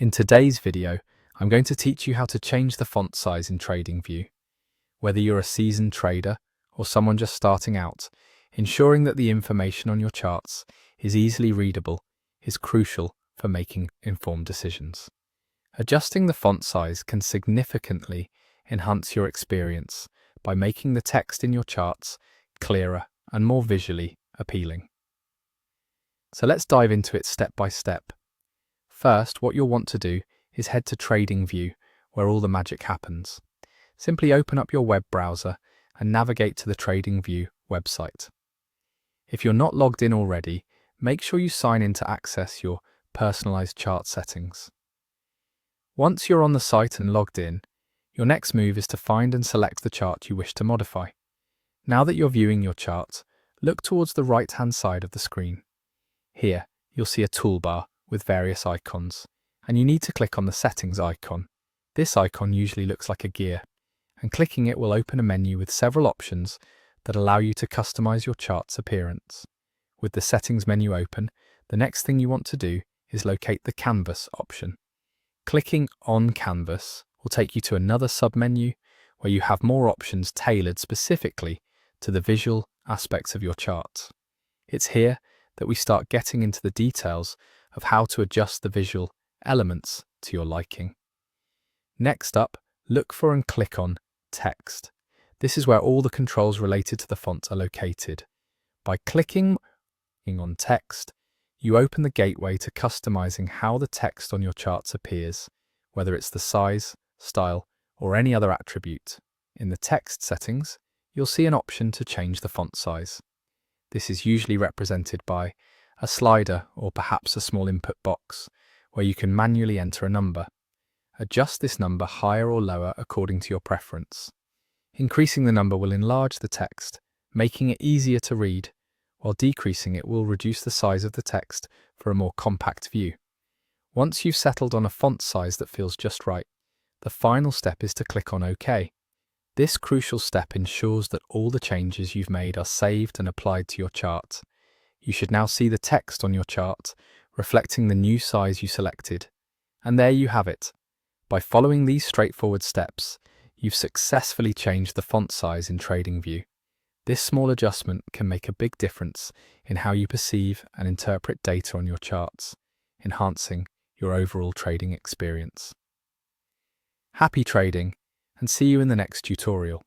In today's video, I'm going to teach you how to change the font size in TradingView. Whether you're a seasoned trader or someone just starting out, ensuring that the information on your charts is easily readable is crucial for making informed decisions. Adjusting the font size can significantly enhance your experience by making the text in your charts clearer and more visually appealing. So let's dive into it step by step. First, what you'll want to do is head to TradingView, where all the magic happens. Simply open up your web browser and navigate to the TradingView website. If you're not logged in already, make sure you sign in to access your personalized chart settings. Once you're on the site and logged in, your next move is to find and select the chart you wish to modify. Now that you're viewing your chart, look towards the right-hand side of the screen. Here, you'll see a toolbar with various icons, and you need to click on the settings icon. This icon usually looks like a gear, and clicking it will open a menu with several options that allow you to customize your chart's appearance. With the settings menu open, the next thing you want to do is locate the canvas option. Clicking on canvas will take you to another submenu where you have more options tailored specifically to the visual aspects of your chart. It's here that we start getting into the details of how to adjust the visual elements to your liking. Next up, look for and click on text. This is where all the controls related to the font are located. By clicking on text, you open the gateway to customizing how the text on your charts appears, whether it's the size, style, or any other attribute. In the text settings, you'll see an option to change the font size. This is usually represented by a slider or perhaps a small input box where you can manually enter a number. Adjust this number higher or lower according to your preference. Increasing the number will enlarge the text, making it easier to read, while decreasing it will reduce the size of the text for a more compact view. Once you've settled on a font size that feels just right, the final step is to click on OK. This crucial step ensures that all the changes you've made are saved and applied to your chart. You should now see the text on your chart reflecting the new size you selected. And there you have it. By following these straightforward steps, you've successfully changed the font size in TradingView. This small adjustment can make a big difference in how you perceive and interpret data on your charts, enhancing your overall trading experience. Happy trading, and see you in the next tutorial.